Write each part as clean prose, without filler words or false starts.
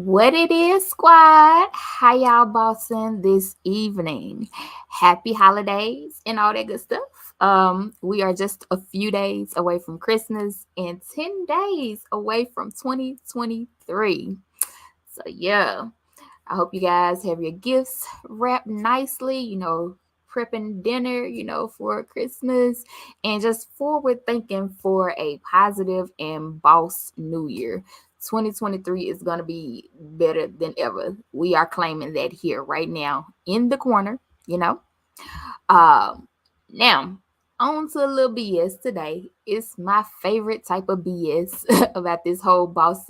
What it is, squad? How y'all bossing this evening? Happy holidays and all that good stuff. We are just a few days away from Christmas and 10 days away from 2023. So yeah, I hope you guys have your gifts wrapped nicely, prepping dinner, for Christmas, and just forward thinking for a positive and boss new year. 2023 is going to be better than ever. We are claiming that here right now in the corner, you know. Now, on to a little BS today. It's my favorite type of BS about this whole boss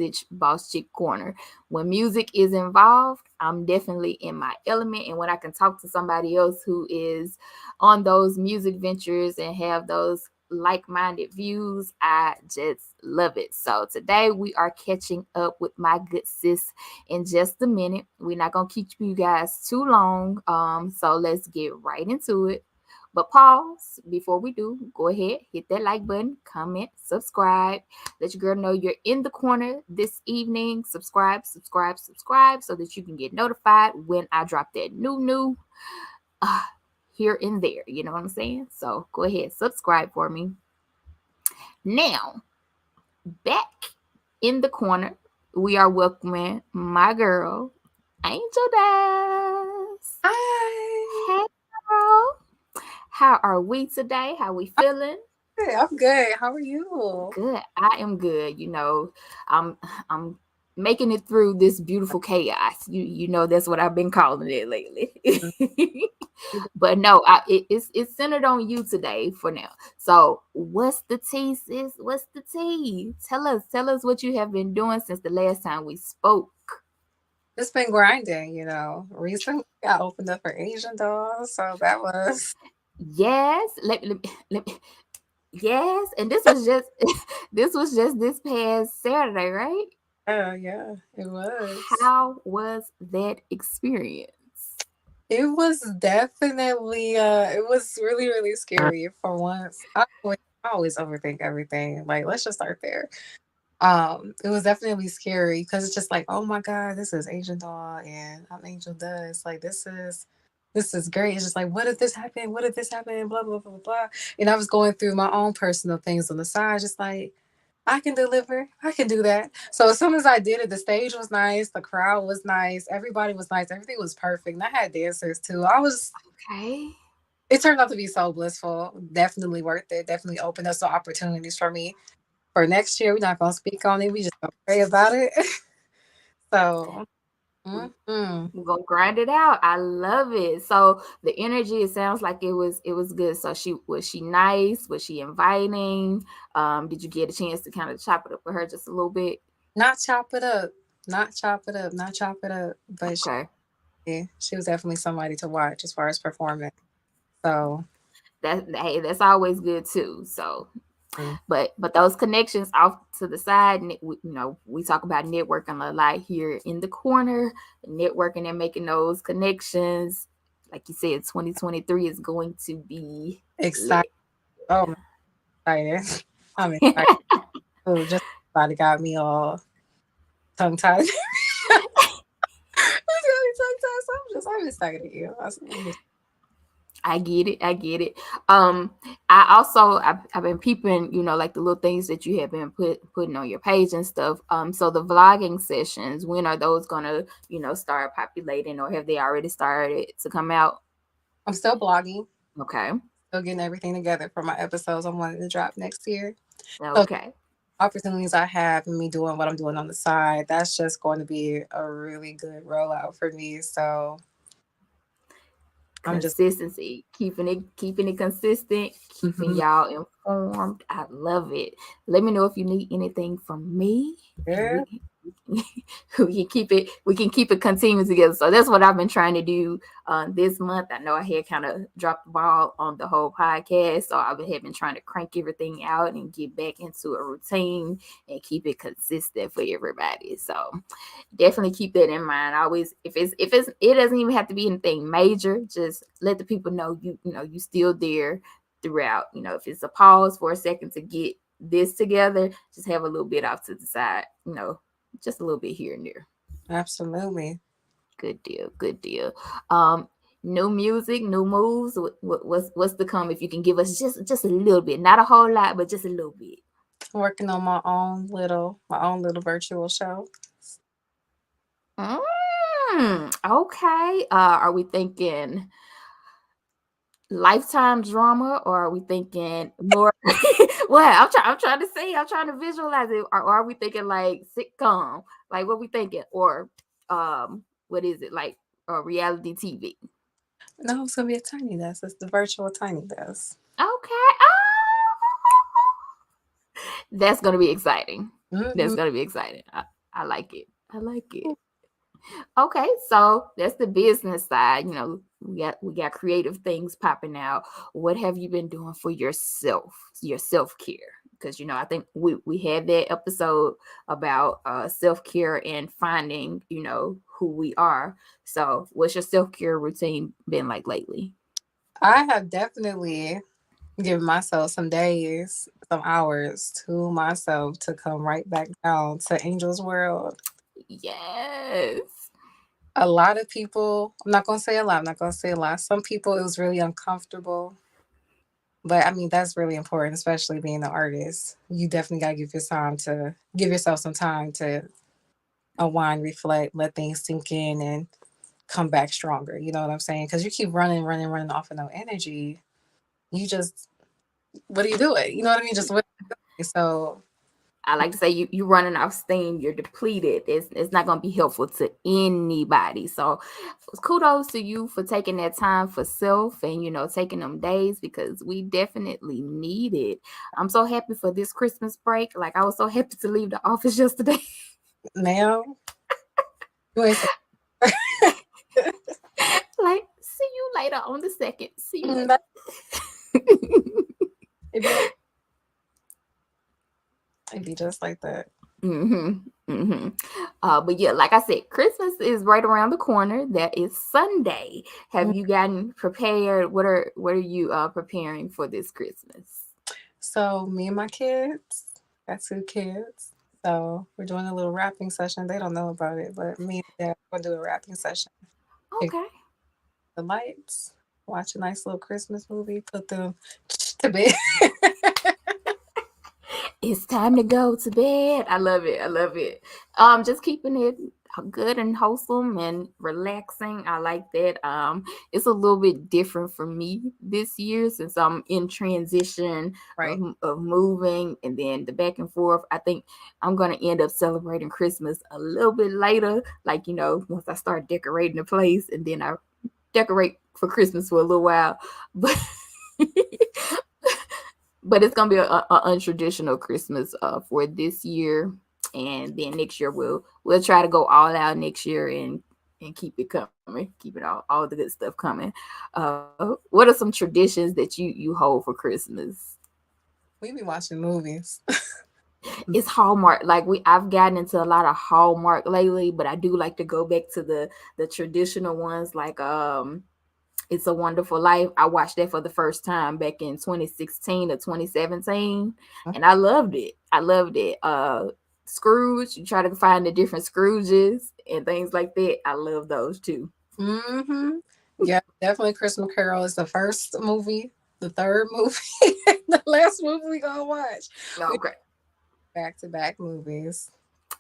chick corner. When music is involved, I'm definitely in my element. And when I can talk to somebody else who is on those music ventures and have those like-minded views, I just love it. So today we are catching up with my good sis in just a minute. We're not gonna keep you guys too long. So let's get right into it. But pause before we do. Go ahead, hit that like button, comment, subscribe. Let your girl know you're in the corner this evening. Subscribe, so that you can get notified when I drop that new uh, here and there. You know what I'm saying? So go ahead, subscribe for me. Now, back in the corner, we are welcoming my girl, Angeldust. Hi. Hey, girl. How are we today? How we feeling? Hey, I'm good. How are you? Good. I am good. I'm making it through this beautiful chaos. You know that's what I've been calling it lately. Mm, But no, it's centered on you today for now. So what's the tea, sis? What's the tea? Tell us what you have been doing since the last time we spoke. Just been grinding, Recently, I opened up for Asian dolls, so that was. Yes, yes, and this was just this past Saturday, right? Yeah, it was. How was that experience? It was definitely. It was really, really scary for once. I always overthink everything. Like, let's just start there. It was definitely scary because it's just like, oh my god, this is Asian doll and I'm Angel Dust. Like, this is great. It's just like, what if this happened? What if this happened? Blah blah blah blah. And I was going through my own personal things on the side, just like, I can deliver. I can do that. So as soon as I did it, the stage was nice, the crowd was nice, everybody was nice, everything was perfect. And I had dancers too. Okay. It turned out to be so blissful. Definitely worth it. Definitely opened up some opportunities for me for next year. We're not gonna speak on it. We just gonna pray about it. So, mm-hmm. We're gonna grind it out. I love it. So the energy, it sounds like it was good. So she nice? Was she inviting? Did you get a chance to kind of chop it up with her just a little bit? Not chop it up, not chop it up, not chop it up. But Okay. she was definitely somebody to watch as far as performance. So, That's always good too. So mm, but those connections off to the side, we talk about networking a lot here in the corner, networking and making those connections. Like you said, 2023 is going to be excited. lit. Oh, I'm excited. I'm excited. Oh, just somebody got me all tongue tied. Just got me tongue tied. So I'm excited. I get it. I've been peeping, like the little things that you have been putting on your page and stuff. So the vlogging sessions, when are those gonna, start populating, or have they already started to come out? I'm still blogging. Okay. Still getting everything together for my episodes I'm wanting to drop next year. So Okay. opportunities I have and me doing what I'm doing on the side, that's just going to be a really good rollout for me. So I'm just Consistency, keeping it consistent, keeping mhm, y'all informed. I love it. Let me know if you need anything from me, and we yeah. can we can keep it continuing together. So that's what I've been trying to do this month. I know I had kind of dropped the ball on the whole podcast, so I've been trying to crank everything out and get back into a routine and keep it consistent for everybody. So definitely keep that in mind. Always, if it doesn't even have to be anything major. Just let the people know you still there throughout. If it's a pause for a second to get this together, just have a little bit off to the side. Just a little bit here and there. Absolutely. Good deal. Good deal. Um, New music, new moves. What's to come? If you can give us just a little bit, not a whole lot, but just a little bit. Working on my own little virtual show. Okay. Are we thinking lifetime drama, or are we thinking more? Well, I'm trying to see. I'm trying to visualize it. Or are we thinking like sitcom? Like what we thinking? Or what is it like? Reality TV? No, it's gonna be a tiny desk. It's the virtual tiny desk. Okay. That's gonna be exciting. That's Hmm. gonna be exciting. I like it. I like it. Okay, so that's the business side. We got creative things popping out. What have you been doing for yourself, your self care? Because I think we had that episode about self care and finding who we are. So, what's your self care routine been like lately? I have definitely given myself some days, some hours to myself to come right back down to Angel's world. Yes, A lot of people, I'm not gonna say a lot, I'm not gonna say a lot. Some people it was really uncomfortable. But I mean that's really important, especially being an artist. You definitely gotta give yourself some time to unwind, reflect, let things sink in and come back stronger. You know what I'm saying? Because you keep running, running, running off of no energy. You just what are you doing? You know what I mean? Just what so I like to say you running off steam, you're depleted. It's not gonna be helpful to anybody. So kudos to you for taking that time for self and taking them days because we definitely need it. I'm so happy for this Christmas break. Like I was so happy to leave the office yesterday. now you ain't say Like, see you later on the second. See you "Mm, later. that it'd be like it'd be just like that. Mm-hmm. But yeah, like I said, Christmas is right around the corner. That is Sunday. Have Mm. you gotten prepared? What are you preparing for this Christmas? So me and my kids, got two kids. So we're doing a little rapping session. They don't know about it, but me and dad will do a rapping session. Pick Okay. the lights, watch a nice little Christmas movie, put them to bed. It's time to go to bed. I love it. I love it. Just keeping it good and wholesome and relaxing. I like that. It's a little bit different for me this year since I'm in transition Right. of moving and then the back and forth. I think I'm gonna end up celebrating Christmas a little bit later. Like once I start decorating the place, and then I decorate for Christmas for a little while, but but it's gonna be a untraditional Christmas for this year, and then next year we'll try to go all out next year and keep it coming, keep it all the good stuff coming. What are some traditions that you hold for Christmas? We be watching movies. It's Hallmark. Like I've gotten into a lot of Hallmark lately, but I do like to go back to the traditional ones like It's a Wonderful Life. I watched that for the first time back in 2016 or 2017, and I loved it. I loved it. Scrooge, you try to find the different Scrooges and things like that. I love those too. Mm-hmm. Yeah, definitely Christmas Carol is the first movie, the third movie, the last movie we gonna watch. We Okay. back to back movies.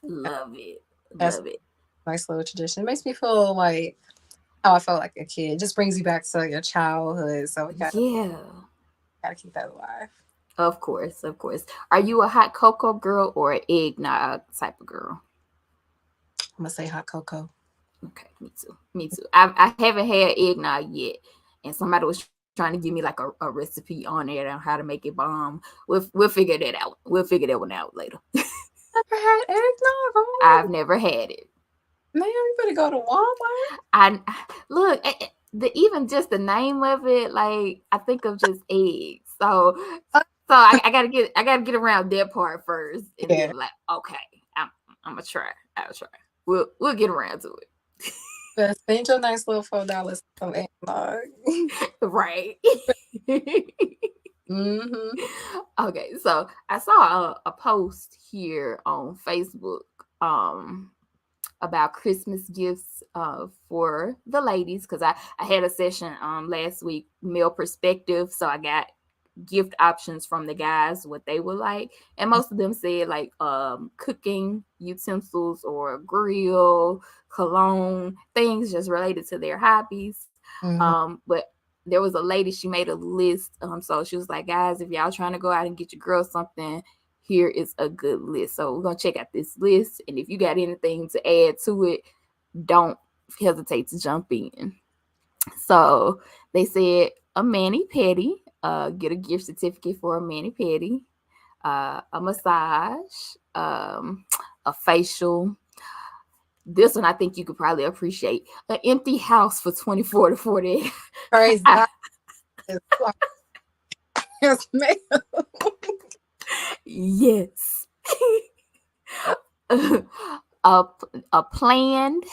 Love it. That's Love it. a nice little tradition. It makes me feel like how I felt like a kid. It just brings you back to your childhood. So we Yeah. gotta keep that alive. Of course. Of course. Are you a hot cocoa girl or an eggnog type of girl? I'm gonna say hot cocoa. Okay, me too. Me too. I haven't had eggnog yet, and somebody was trying to give me like a recipe on it on how to make it bomb. We'll figure that out. We'll figure that one out later. Never had eggnog. Oh my I've never had it. man, you better go to Walmart. I look the even just the name of it. Like I think of just eggs. So I gotta get around that part first, and Yeah, then like okay, I'm gonna try. I'll try. We'll get around to it. but spend your nice little $4 on eggnog. Right. Mm-hmm. Okay, so I saw a post here on Facebook um about Christmas gifts for the ladies, because I had a session last week, male perspective. So I got gift options from the guys, what they would like. And most of them said like cooking utensils or grill, cologne, things just related to their hobbies. Mm-hmm. But there was a lady, she made a list. So she was like, guys, if y'all trying to go out and get your girl something, here is a good list. So we're gonna check out this list, and if you got anything to add to it, don't hesitate to jump in. So they said a mani pedi, get a gift certificate for a mani pedi, a massage, a facial. This one I think you could probably appreciate. An empty house for 24 to 40. Praise God. Yes, ma'am. Yes. a, a planned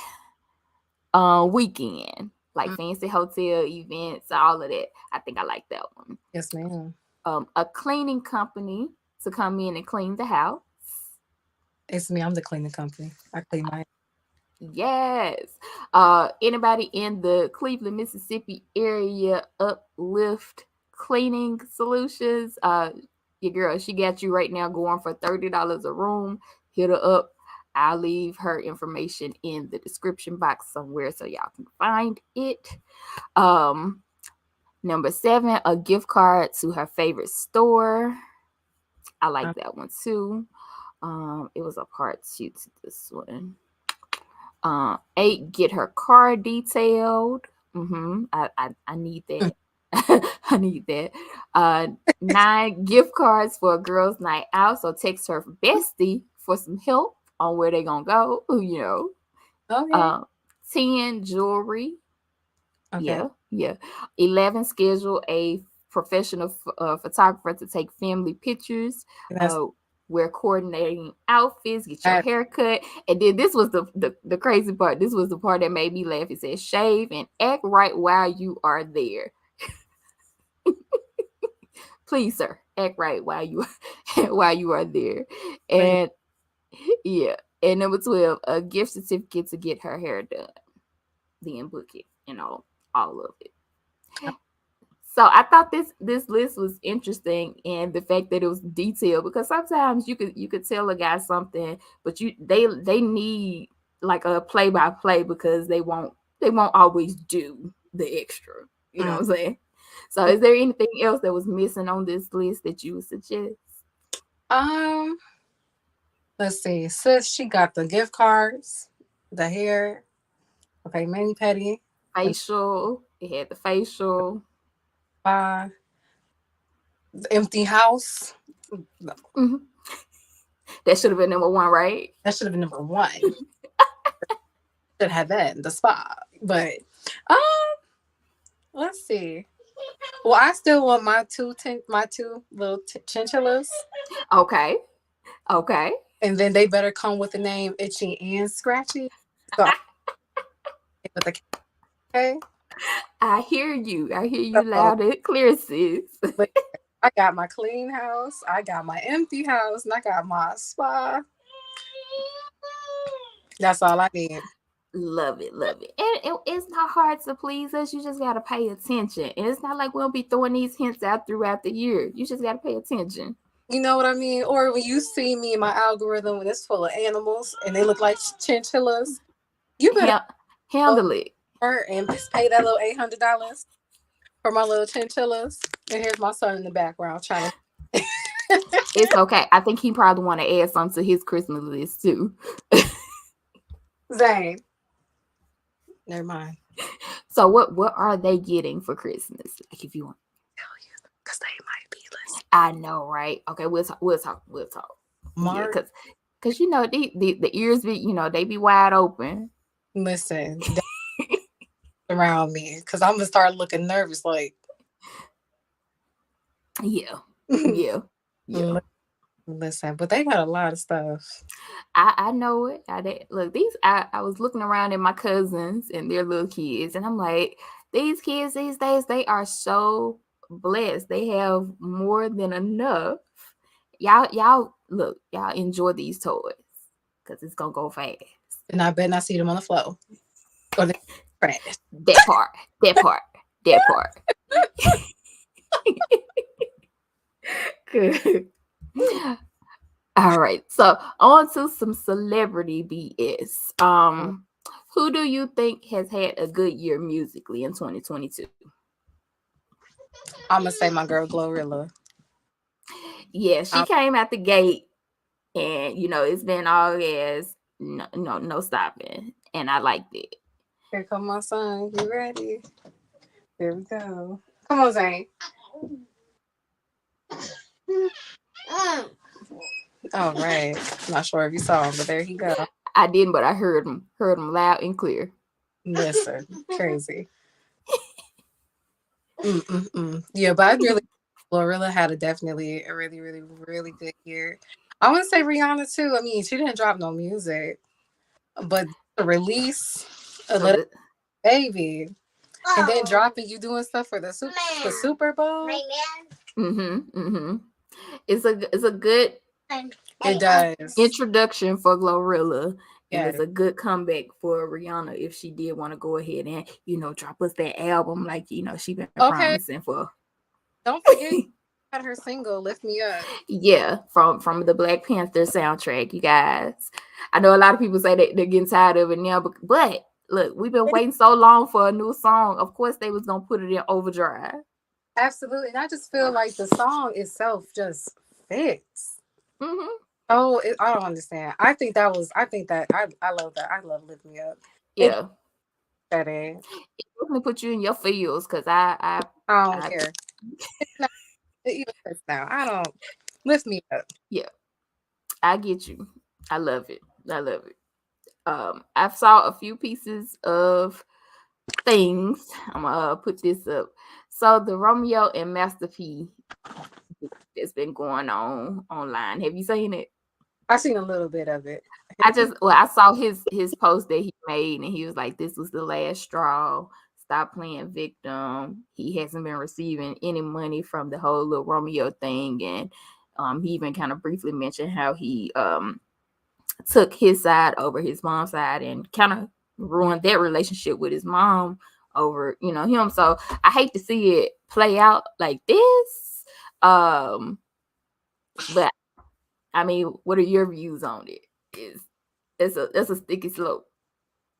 weekend, like fancy hotel events, all of that. I think I like that one. Yes, ma'am. A cleaning company to come in and clean the house. It's me. I'm the cleaning company. I clean my. Yes. Anybody in the Cleveland, Mississippi area, Uplift Cleaning Solutions? Your girl, she got you right now going for $30 a room. Hit her up. I'll leave her information in the description box somewhere so y'all can find it. Number 7, a gift card to her favorite store. I like that one too. It was a part 2 to this one. 8, get her car detailed. I need that. I need that. 9, gift cards for a girls' night out. So text her bestie for some help on where they gonna go. Okay. 10, jewelry. Okay. Yeah. 11, schedule a professional photographer to take family pictures. That's Wear coordinating outfits, get your hair cut. And then this was the crazy part. This was the part that made me laugh. It says shave and act right while you are there. Please, sir, act right while you are there. And yeah. And number 12, a gift certificate to get her hair done. Then book it, all of it. So I thought this list was interesting, and the fact that it was detailed, because sometimes you could tell a guy something, but they need like a play by play, because they won't always do the extra. You know what I'm saying? So is there anything else that was missing on this list that you would suggest? Let's see. Sis, she got the gift cards, the hair. Okay, mani pedi. Facial. It had the facial. The empty house. Mm-hmm. That should have been number 1, right? That should have been number 1. Should have been the spa. But let's see. Well, I still want my two little chinchillas. Okay. And then they better come with the name Itchy and Scratchy. So with the okay. I hear you loud and clear, sis. But I got my clean house, I got my empty house, and I got my spa. That's all I need. Love it. And it's not hard to please us. You just got to pay attention. And it's not like we'll be throwing these hints out throughout the year. You just got to pay attention. You know what I mean? Or when you see me in my algorithm when it's full of animals and they look like chinchillas, you better handle it. And just pay that little $800 for my little chinchillas. And here's my son in the background trying to. It's okay. I think he probably want to add something to his Christmas list too. Zane. Never mind. So what are they getting for Christmas? Like, if you want to tell you, because they might be listening. I know, right? Okay, we'll talk. Mark, yeah, because the ears be, they be wide open. Listen, around me, because I'm gonna start looking nervous. Like, yeah. Listen, but they got a lot of stuff. I know it. I was looking around at my cousins and their little kids, and I'm like, these kids these days, they are so blessed. They have more than enough. Y'all enjoy these toys, because it's gonna go fast. And I bet not see them on the floor or the trash. That part, that part, that part. Good. All right. So on to some celebrity BS. Who do you think has had a good year musically in 2022? I'm gonna say my girl Glorilla. Yeah, she came out the gate, and it's been all as no stopping, and I liked it. Here come my son. You ready? Here we go. Come on, Zane. All right. I'm not sure if you saw him, but there he go. I didn't, but I heard him loud and clear. Listen, crazy. Yeah, but I really, Glorilla had definitely a really, really, really good year. I want to say Rihanna too. I mean, she didn't drop no music, but the release, a So little the baby, and then dropping you doing stuff for the Super Bowl. It's a good It does. introduction for Glorilla. And Yes. it's a good comeback for Rihanna if she did want to go ahead and, drop us that album like, she been Okay. promising for. Don't forget had her single "Lift Me Up." Yeah, from the Black Panther soundtrack, you guys. I know a lot of people say that they're getting tired of it now, but look, we've been waiting so long for a new song. Of course, they was gonna put it in overdrive. Absolutely, and I just feel like the song itself just fits. Oh, I don't understand. I think that was. I think that I love that. I love "Lift Me Up." Yeah, that is. It definitely put you in your feels because I don't care. It's not, now. I don't lift me up. Yeah, I get you. I love it. I love it. I saw a few pieces of things. I'm gonna put this up. So the Romeo and Master P that's been going on online. Have you seen it? I seen a little bit of it. I saw his post that he made, and he was like, "This was the last straw. Stop playing victim." He hasn't been receiving any money from the whole little Romeo thing, and he even kind of briefly mentioned how he took his side over his mom's side and kind of ruined that relationship with his mom over him. So I hate to see it play out like this. But I mean, what are your views on it? It's a sticky slope.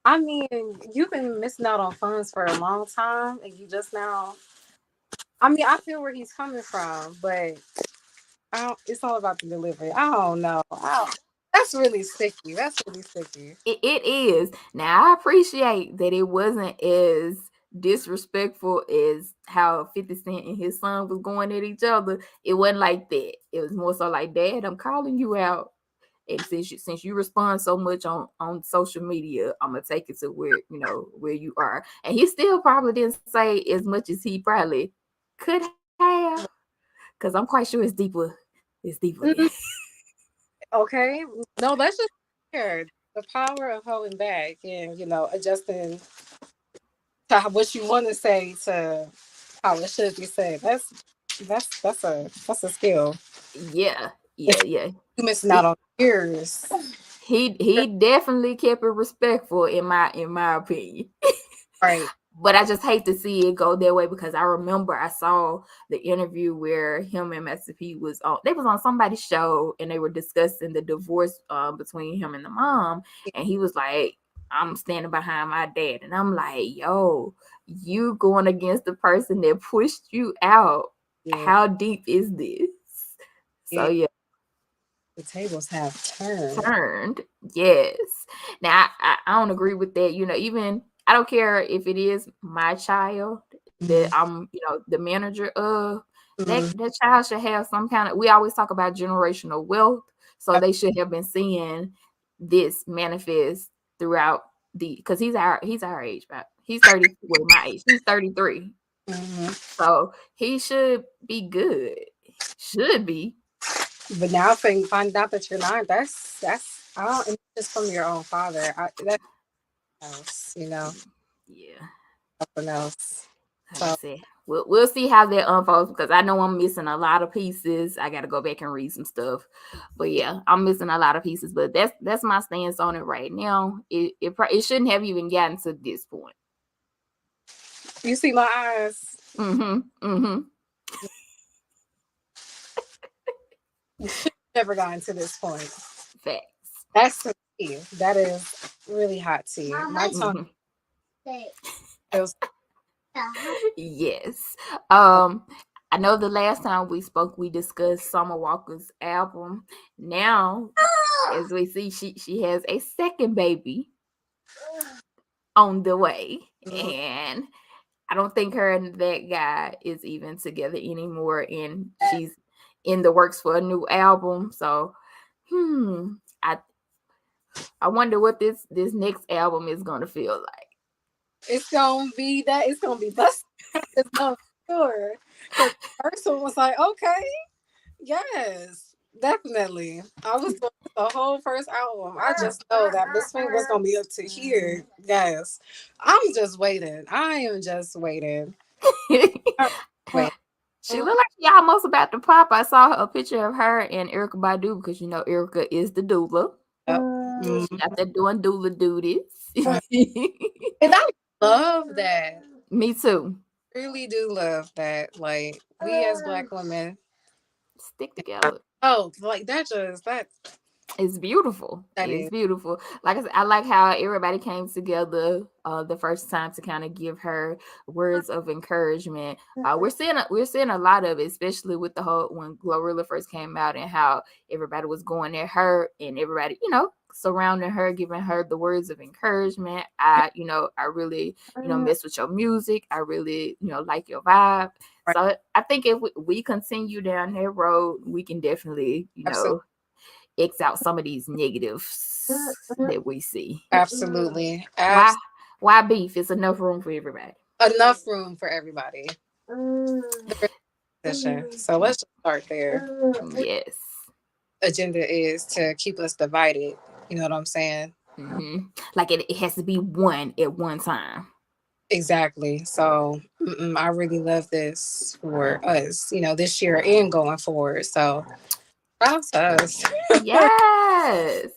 I mean, you've been missing out on funds for a long time, and you just now. I mean, I feel where he's coming from, but it's all about the delivery. I don't know. That's really sticky. That's really sticky. It is. Now I appreciate that it wasn't as disrespectful as how 50 Cent and his son was going at each other. It wasn't like that. It was more so like, "Dad, I'm calling you out. And since you respond so much on social media, I'm gonna take it to where you are." And he still probably didn't say as much as he probably could have, because I'm quite sure it's deeper. It's deeper than. Okay, no, that's just here. The power of holding back and adjusting to what you want to say to how it should be said. That's a skill. Yeah. You missing out on years. He definitely kept it respectful in my opinion. Right. But I just hate to see it go that way, because I remember I saw the interview where him and Master P was on somebody's show, and they were discussing the divorce between him and the mom, and he was like, "I'm standing behind my dad," and I'm like, "Yo, you going against the person that pushed you out? Yeah. How deep is this?" So yeah. The tables have turned. Yes. Now I don't agree with that. Even I don't care if it is my child that I'm, the manager of. That child should have some kind of. We always talk about generational wealth, so they should have been seeing this manifest throughout because he's our age, right? He's 30. Well, my age. He's 33. So he should be good. Should be. But now, if you find out that you're not, that's I don't. It's just from your own father. That's else, Yeah. something else. Like I So said, we'll see how that unfolds because I know I'm missing a lot of pieces. I got to go back and read some stuff, but yeah, I'm missing a lot of pieces. But that's my stance on it right now. It shouldn't have even gotten to this point. you see my eyes. Mm-hmm. Mm-hmm. You should have never gotten to this point. Facts. That's the tea. That is really hot tea. My tongue Mm-hmm. feels Yes. like I know the last time we spoke, we discussed Summer Walker's album. Now, as we see, she has a second baby on the way, and I don't think her and that guy is even together anymore, and she's in the works for a new album. So, hmm, I I wonder what this next album is gonna feel like. it's gonna be that. It's gonna be busted. It's gonna be sure. Because the first one was like, okay, yes, definitely. I was doing the whole first album. I just know that Miss Finger was gonna be up to here. Yes, I'm just waiting. I am just waiting. I'm waiting. She looked like she almost about to pop. I saw a picture of her and Erica Badu because you know Erica is the doula. Yep. She out there doing doula duties. And I love that. Me too. Really do love that. Like we as Black women, Stick together. oh, like that just that It's beautiful. that It's is beautiful. Like I said, I like how everybody came together the first time to kind of give her words of encouragement. We're seeing a lot of it, especially with the whole when Glorilla first came out and how everybody was going at her and everybody, surrounding her, giving her the words of encouragement. I really, mess with your music. I really, like your vibe. right. So I think if we continue down that road, we can definitely, Absolutely, X out some of these negatives that we see. absolutely, Why? Why beef? It's enough room for everybody. enough room for everybody. The position. So let's just start there. Yes. Agenda is to keep us divided. You know what I'm saying? Like it has to be one at one time. Exactly. So I really love this for us. You know, this year and going forward. So props to us. Yes.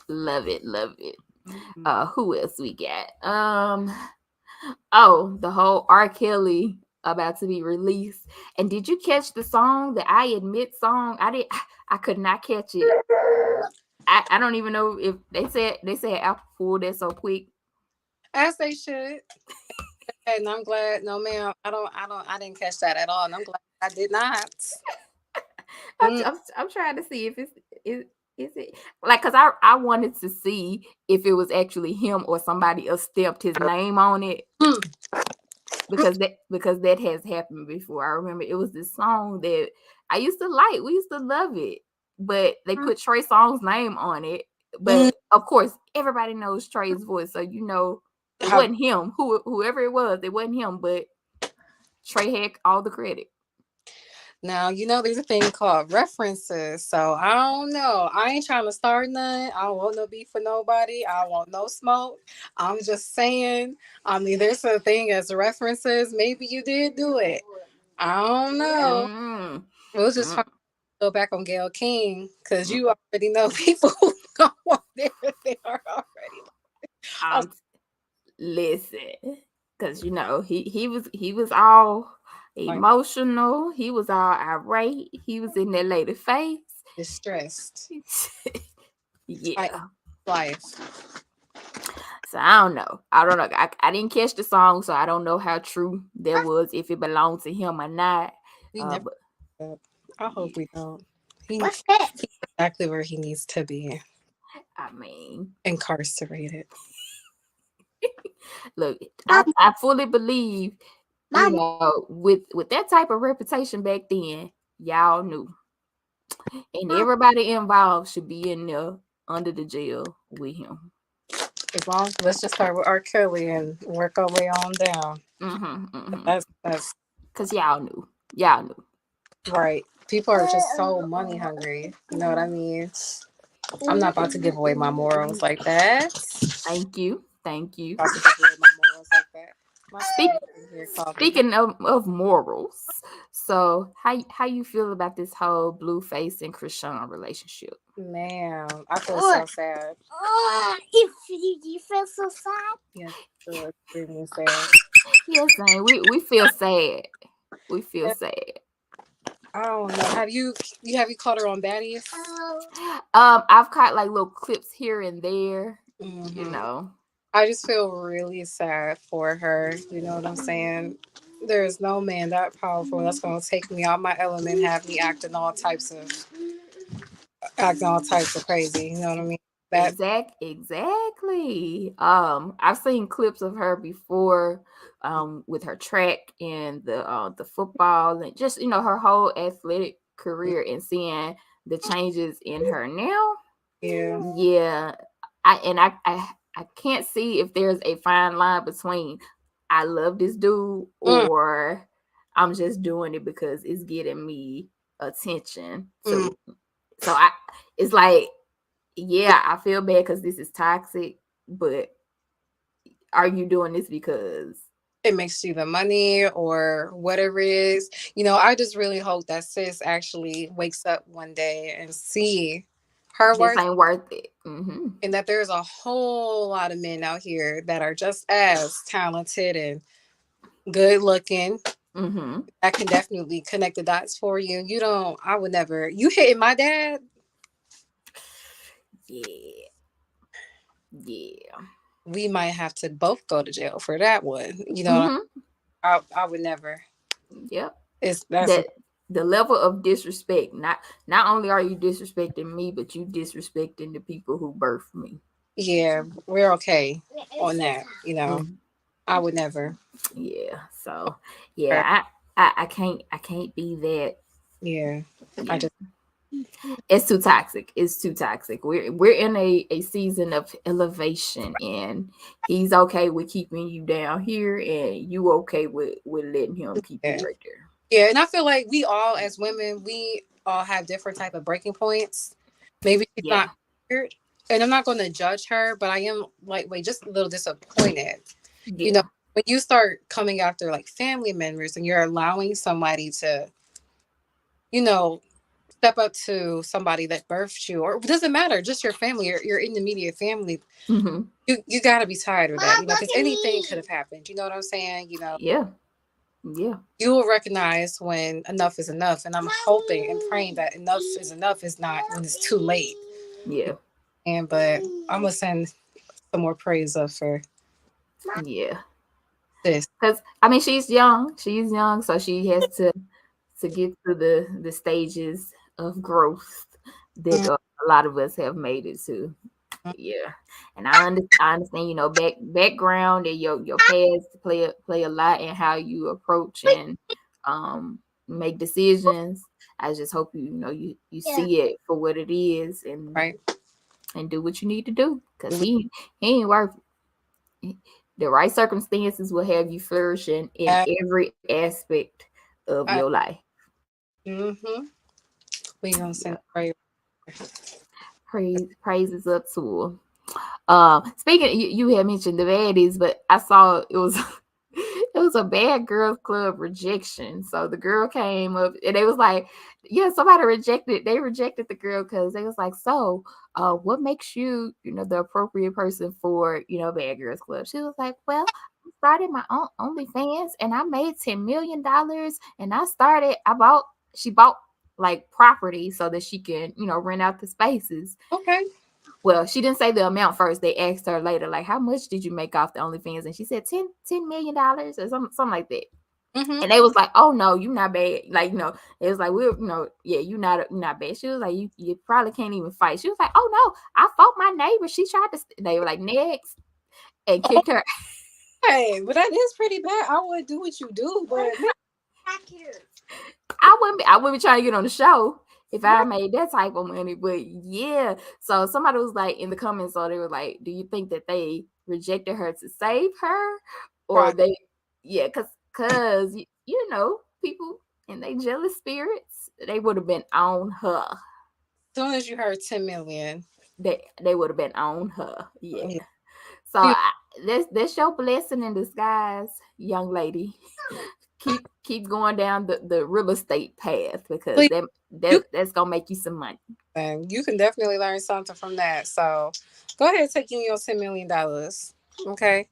Love it. Love it. Mhm. Who else we got? Oh, the whole R. Kelly about to be released. And did you catch the song, the I Admit song? I could not catch it. I don't even know if they said Apple Fool that so quick. As they should. And I'm glad. No, ma'am. I didn't catch that at all. And I'm glad I did not. I'm, Mm. I'm, I'm trying to see if is it like because I wanted to see if it was actually him or somebody else stamped his name on it Mm. because that has happened before. I remember it was this song that I used to like. We used to love it, but they put Trey Songz's name on it. Mm. But of course, everybody knows Trey's voice, so it How- wasn't him. Whoever it was, it wasn't him. But Trey had all the credit. Now, you know, there's a thing called references. So I don't know. I ain't trying to start none. I don't want no beef for nobody. I don't want no smoke. I'm just saying. I mean, there's a thing as references. Maybe you did do it. I don't know. Mm, We'll just mm. go back on Gail King because you already know people who go on there. They are already. I was, Um, listen, because he was all like, emotional. He was all irate. He was in that lady face. distressed. Like Yeah. life. So I don't know. I didn't catch the song, so I don't know how true that was, if it belonged to him or not. We never. But I hope yeah, we don't. He's exactly where he needs to be. I mean, Incarcerated. look, I fully believe, with that type of reputation back then, y'all knew. And everybody involved should be in there under the jail with him. As long as let's just start with R. Kelly and work our way on down. Mm-hmm. That's Cause y'all knew. Y'all knew. right. People are just so money hungry. You know what I mean? I'm not about to give away my morals like that. Thank you. Thank you. About to give away my morals like that. My Speak son Your coffee. Speaking of morals, so how you feel about this whole Blueface and Krishan relationship? Man, I feel so sad. You feel so sad? Yes, I feel extremely sad. Yes, saying we feel sad. We feel Yeah, sad. I don't know. Have you caught her on Baddies? I've caught like little clips here and there, you Hmm. know. I just feel really sad for her. You know what I'm saying? There is no man that powerful that's gonna take me out my element, have me acting all types of crazy. You know what I mean? That Exactly. I've seen clips of her before, with her track and the football and just her whole athletic career and seeing the changes in her now. yeah. Yeah, I can't see if there's a fine line between I love this dude Mm, or I'm just doing it because it's getting me attention. mm. So I it's like, yeah, I feel bad because this is toxic, but are you doing this because It makes you the money or whatever it is. I just really hope that sis actually wakes up one day and see her this worth, ain't worth it? Mm-hmm. and that there's a whole lot of men out here that are just as talented and good looking Mm-hmm. that can definitely connect the dots for you. I would never, you hitting my dad, Yeah. Yeah. we might have to both go to jail for that one. Mm-hmm. I would never. Yep. That's That the level of disrespect, not only are you disrespecting me, but you disrespecting the people who birthed me. yeah, we're okay on that. Mm, I would never. yeah. So yeah, I can't be that. Yeah, I Yeah. just It's too toxic. It's too toxic. We're in a season of elevation, and he's okay with keeping you down here, and you okay with letting him keep you yeah. right there. Yeah, and I feel like we all as women, we all have different type of breaking points. Maybe she's Yeah. not weird, and I'm not going to judge her, but I am like, wait, just a little disappointed. You know, Yeah. when you start coming after like family members and you're allowing somebody to, you know, step up to somebody that birthed you, or it doesn't matter, just your family, your immediate family. Hmm. You got to be tired of that, because anything could have happened. You know what I'm saying? Yeah. Yeah. You will recognize when enough is enough. And I'm hoping and praying that enough is not when it's too late. Yeah. But I'm gonna send some more praise up for Yeah. this. Because I mean, she's young. She's young, so she has to get to the stages of growth that a lot of us have made it to. Yeah, and I understand. Background and your past play a lot in how you approach and um make decisions. I just hope you see it for what it is Right. and do what you need to do because he ain't worth it. The right circumstances will have you flourishing in Uh, every aspect of your life. mm-hmm. We gonna Yeah, send praise. praises up to her. Speaking, you had mentioned the baddies, but I saw it was it was a bad girls club rejection. So the girl came up and they was like, yeah, somebody rejected. They rejected the girl because they was like, so, what makes you, the appropriate person for, bad girls club? She was like, well, I started my own OnlyFans and I made $10 million, and she bought like property so that she can, rent out the spaces. Okay. Well, she didn't say the amount first. They asked her later, like, how much did you make off the OnlyFans? And she said $10 million or something like that. Mm-hmm. And they was like, oh no, you not bad. Like, it was like, yeah, you not bad. She was like, you probably can't even fight. She was like, oh no, I fought my neighbor. She tried to, they were like, next, and kicked her. Okay, but that is pretty bad. I would do what you do, but I wouldn't be trying to get on the show if I made that type of money. But yeah, so somebody was like in the comments, so they were like, "Do you think that they rejected her to save her, or right. yeah, cause people and they jealous spirits, they would have been on her. As soon as you heard 10 million, They would have been on her. Yeah. yeah, So you That's your blessing in disguise, young lady. Keep going down the real estate path because Please, you that's gonna make you some money. can, you can definitely learn something from that. So go ahead and take in your $10 million. Okay.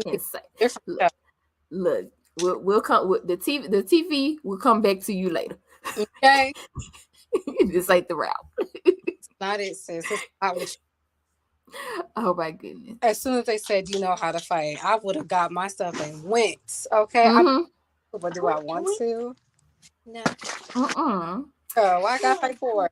Yes, Different look, show. look, we'll come with the TV will come back to you later. Okay. This ain't the route. It's not it, sis. It's not what Oh my goodness. as soon as they said you know how to fight, I would have got myself and went. Okay. Mm-hmm. But do I want to? No. Mm-mm. Why I got fight for?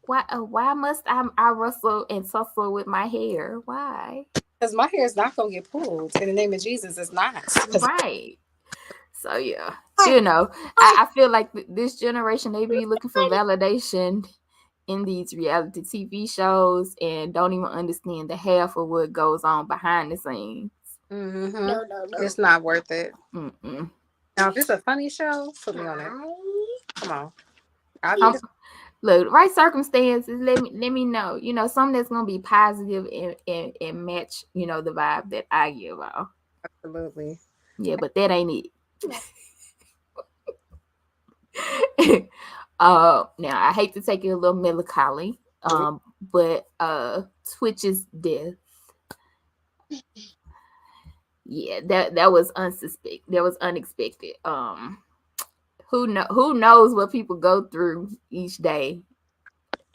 Why must I rustle and tussle with my hair? Why? Because my hair is not gonna get pulled. In the name of Jesus, it's not. Because Right. So yeah, you know, I feel like this generation they be looking for validation in these reality TV shows and don't even understand the half of what goes on behind the scenes. it's not worth it. Mm-mm. Now, if it's a funny show, put me on it. Come on. I'll be Um, the look, right circumstances, let me know. You know, something that's gonna be positive and match, the vibe that I give off. absolutely. Yeah, but that ain't it. Now I hate to take it a little melancholy. But Twitch's death, yeah, that was unsuspected. That was unexpected. Who knows what people go through each day,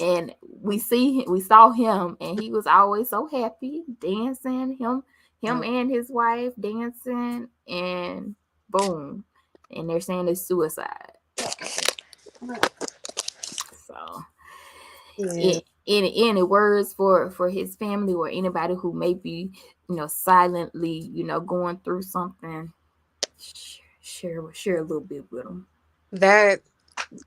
and we saw him, and he was always so happy dancing. Him and his wife dancing, and boom, and they're saying it's suicide. So Yeah. any words for his family or anybody who may be silently going through something, share a little bit with them. That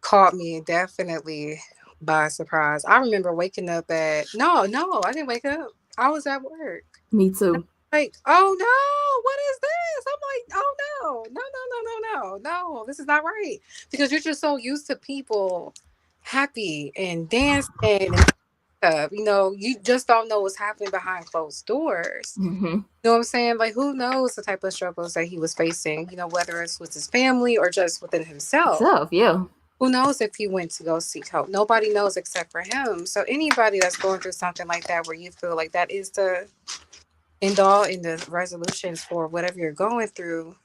caught me definitely by surprise. I remember waking up at no, I didn't wake up. I was at work. Me too. Like, oh no, what is this? I'm like, oh no, no, no, no, no, no, no, this is not right. Because you're just so used to people happy and dancing and stuff. You just don't know what's happening behind closed doors. Mm-hmm. You know what I'm saying? Like, who knows the type of struggles that he was facing, whether it's with his family or just within himself. Tough, yeah. Who knows if he went to go seek help? Nobody knows except for him. So anybody that's going through something like that where you feel like that is the end all in the resolutions for whatever you're going through,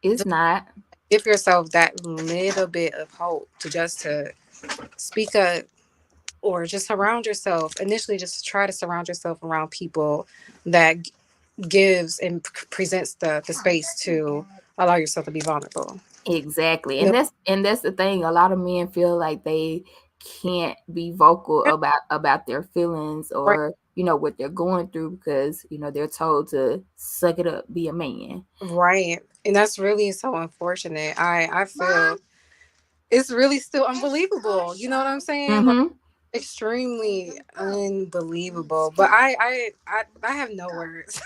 It's not. give yourself that little bit of hope to speak up or just surround yourself. Initially, just try to surround yourself around people that gives and presents the space to allow yourself to be vulnerable. Exactly. You know, And that's the thing. A lot of men feel like they can't be vocal about their feelings right, or what they're going through because they're told to suck it up, be a man. right, and that's really so unfortunate. I feel it's really still unbelievable. You know what I'm saying? Like, Mm-hmm. extremely unbelievable. But I have no words.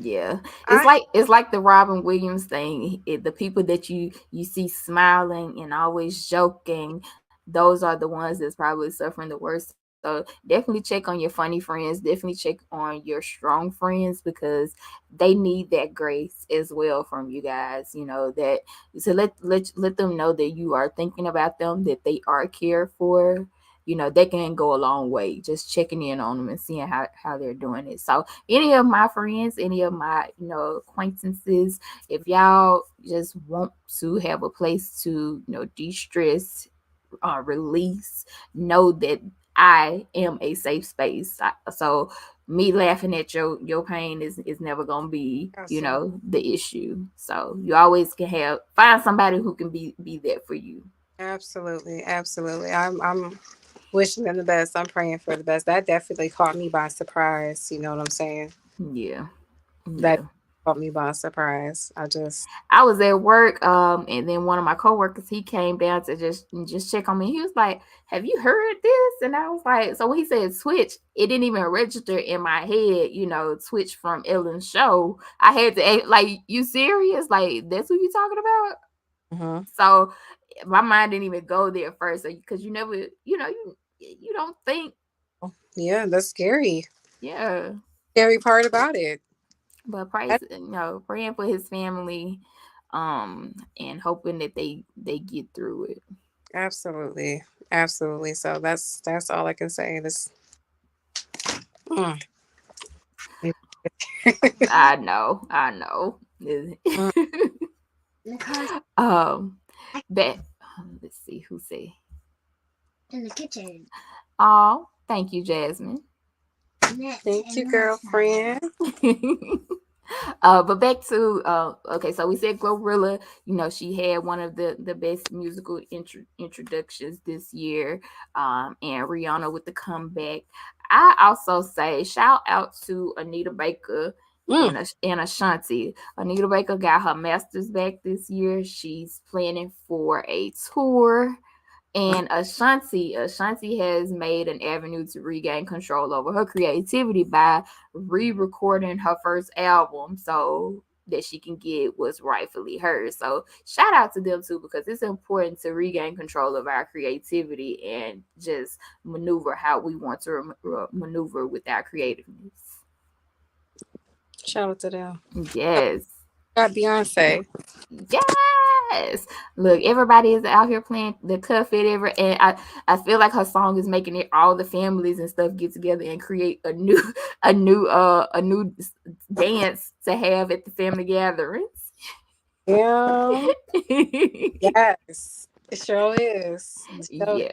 Yeah, it's I like the Robin Williams thing. The people that you see smiling and always joking, those are the ones that's probably suffering the worst. So definitely check on your funny friends. Definitely check on your strong friends because they need that grace as well from you guys. That so let them know that you are thinking about them, that they are cared for. That can go a long way. Just checking in on them and seeing how they're doing it. So any of my friends, any of my, acquaintances, if y'all just want to have a place to, de-stress, release, know that I am a safe space. So me laughing at your pain is never gonna be, absolutely, the issue. So you always can find somebody who can be there for you. absolutely, absolutely. I'm wishing them the best. I'm praying for the best. That definitely caught me by surprise. You know what I'm saying? Yeah. That Yeah. caught me by surprise. I just I was at work, and then one of my coworkers he came down to just check on me. He was like, "Have you heard this?" And I was like, "So when he said switch, it didn't even register in my head, switch from Ellen's show. I had to ask, like, you serious? Like that's who you talking about?" Mhm. So my mind didn't even go there first, because you never, you don't think, Yeah, that's scary. yeah, Scary part about it. But praise, praying for his family, and hoping that they get through it. Absolutely. Absolutely. So that's all I can say. This mm. I know. Mm. um, that let's see who say in the kitchen. Oh, thank you, Jasmine. Thank you, girlfriend. But back to okay, so we said Glorilla, she had one of the best musical introductions this year, and Rihanna with the comeback. I also say shout out to Anita Baker Mm. and Ashanti. Anita Baker got her masters back this year. She's planning for a tour. And Ashanti has made an avenue to regain control over her creativity by re-recording her first album so that she can get what's rightfully hers. So shout out to them too, because it's important to regain control of our creativity and just maneuver how we want to maneuver with our creativeness. Shout out to them. Yes. Got Beyonce. Yes. Look, everybody is out here playing the cuff it ever, and I feel like her song is making it all the families and stuff get together and create a new dance to have at the family gatherings. Yeah. Yes. It sure is. So Yeah.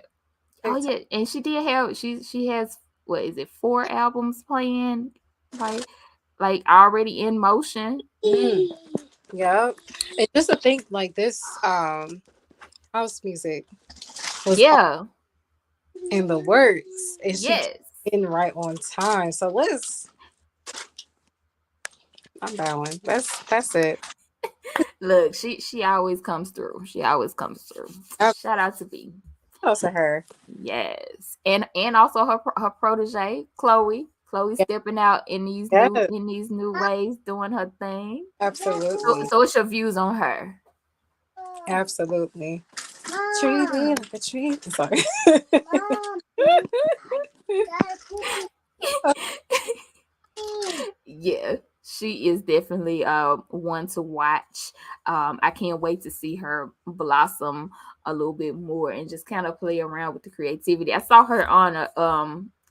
Oh TikTok. yeah, and she did have she has, what is it, 4 albums playing, like already in motion. Mm. Yep. And just to think like this house music was Yeah. in the works and she came Yes. in right on time. So I'm bowing. That's it. Look, she always comes through. She always comes through. Shout Shout out to B. out to her. Yes, and also her protege Chloe. Chloe Yeah. stepping out in these new Yeah, in these new ways, doing her thing. So, absolutely. so what's your views on her? Absolutely. Treat me like a treat. Sorry. Yeah, she is definitely one to watch. I can't wait to see her blossom a little bit more and just kind of play around with the creativity. I saw her on a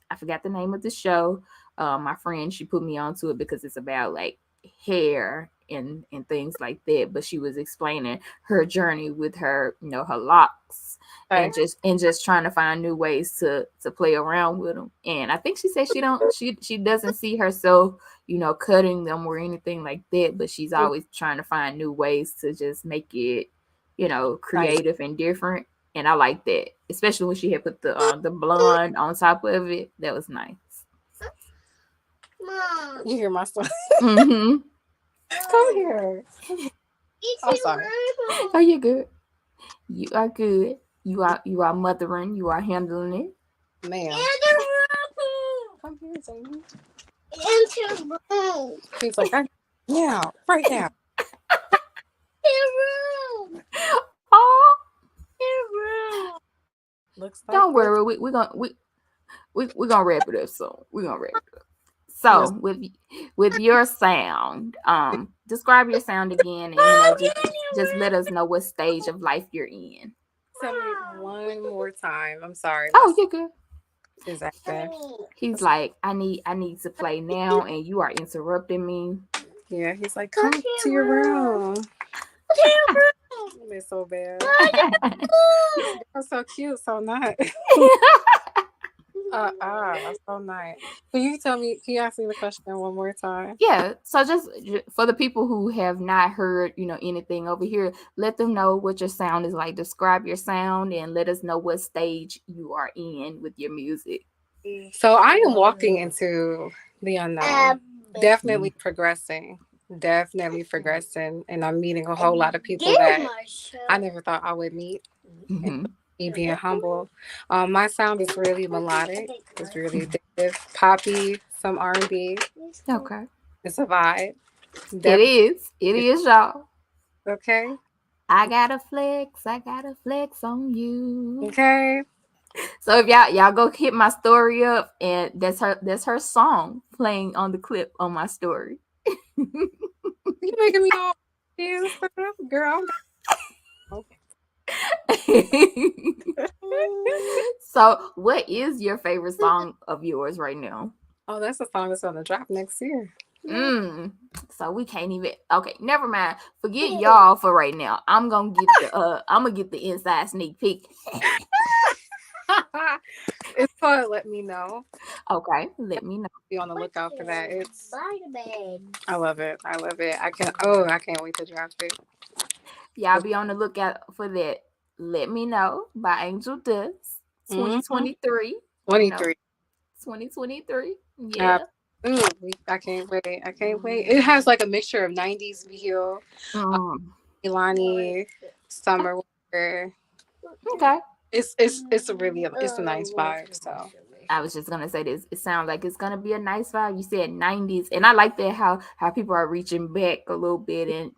I forgot the name of the show. My friend, she put me onto it because it's about like hair and things like that. But she was explaining her journey with her, her locks, Okay. and just trying to find new ways to play around with them. And I think she said she doesn't see herself, cutting them or anything like that, but she's always trying to find new ways to just make it, Nice. creative and different. And I like that, especially when she had put the blonde on top of it. That was nice. You hear my son? Mm-hmm. Come here. I'm sorry. Oh, you're good. You are good. You are mothering. You are handling it. Ma'am. Come here, Zayden. Into room. He's like, yeah, right now. Oh, Looks like don't worry. We're gonna wrap it up soon. We're gonna wrap it up. yes. So with your sound, describe your sound again, and just let us know what stage of life you're in. Tell me one more time. I'm sorry. My Oh, son you're good. is active. He's like, I need to play now, and you are interrupting me. Yeah, he's like, come to your room. It's so bad. You're so cute, so nice. That's so nice. Can you ask me the question one more time? Yeah, so just for the people who have not heard, anything over here, let them know what your sound is like. Describe your sound and let us know what stage you are in with your music. So I am walking into the unknown. Definitely progressing. Definitely progressing. And I'm meeting a whole lot of people that I never thought I would meet. And Mm-hmm. me being humble. My sound is really melodic. It's really addictive. Poppy, some R&B. Okay. It's a vibe. It Definitely. is. It is, y'all. Okay. I gotta flex. I gotta flex on you. Okay. So if y'all go hit my story up, and that's her song playing on the clip on my story. You making me all and stuff, girl. So, what is your favorite song of yours right now? Oh, that's a song that's gonna drop next year. Mm. So we can't even. Okay, never mind. Forget y'all for right now. I'm gonna get the inside sneak peek. It's called "Let Me Know." Okay, let me know. Be on the lookout for that. It's. I love it. I love it. I can. Oh, I can't wait to drop it. Y'all be on the lookout for that. Let me know by Angel Dust Mm-hmm. 2023. You know, 23. 2023. Uh, Yeah. I can't wait. I can't wait. It has like a mixture of 90s feel, uh, Mm. Ilani, Summer Walker. Okay. It's a really it's a nice vibe. So I was just gonna say this. It sounds like it's gonna be a nice vibe. You said 90s, and I like that how people are reaching back a little bit, and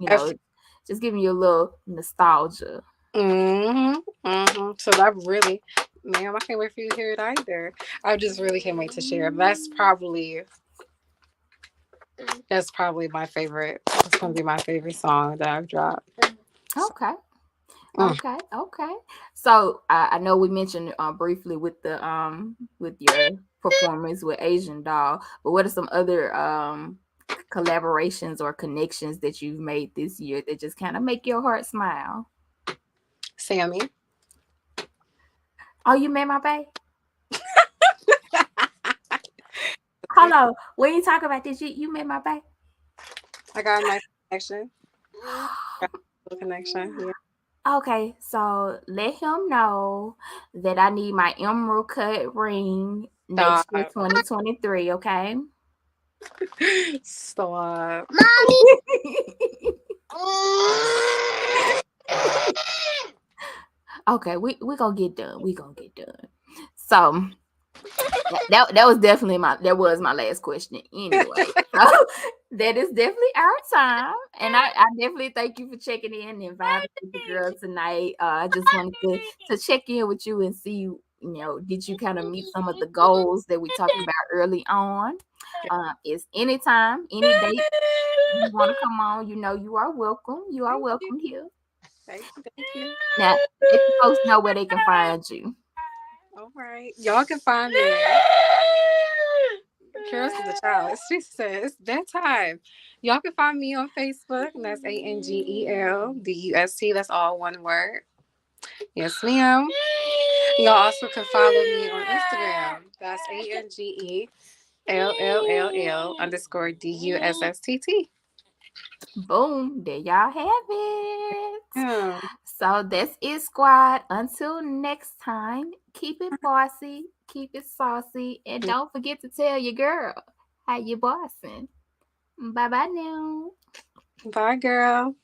just giving you a little nostalgia. mm-hmm, mm-hmm. So that really, ma'am, I can't wait for you to hear it either. I just really can't wait to share. That's probably my favorite. It's gonna be my favorite song that I've dropped. Okay. Mm. Okay. So I know we mentioned briefly with your performance with Asian Doll, but what are some other collaborations or connections that you've made this year that just kind of make your heart smile? Sammy, Oh, you met my bae? Hold on. When you talk about this, you met my bae? I got a nice connection. Got a little connection. Yeah. Okay, so let him know that I need my emerald cut ring next year, Stop. 2023, okay? Stop. Okay, we gonna get done. We gonna get done. So that was definitely my last question anyway. So that is definitely our time, and I definitely thank you for checking in and vibing with the girl tonight. I just wanted to check in with you and see did you kind of meet some of the goals that we talked about early on? Is anytime, any date you want to come on, you are welcome. You are Thank you. welcome here. Thank you. Thank you. Now, let the folks know where they can find you. All right. Y'all can find me. Carol's is a child. She says it's that time. Y'all can find me on Facebook. And that's ANGELDUST. That's all one word. Yes, ma'am. Y'all also can follow me on Instagram. That's ANGELLL_DUSSTT. Boom, there y'all have it. Yeah. So that's it, squad. Until next time, keep it bossy, keep it saucy, and don't forget to tell your girl how you bossing. Bye bye now. Bye, girl.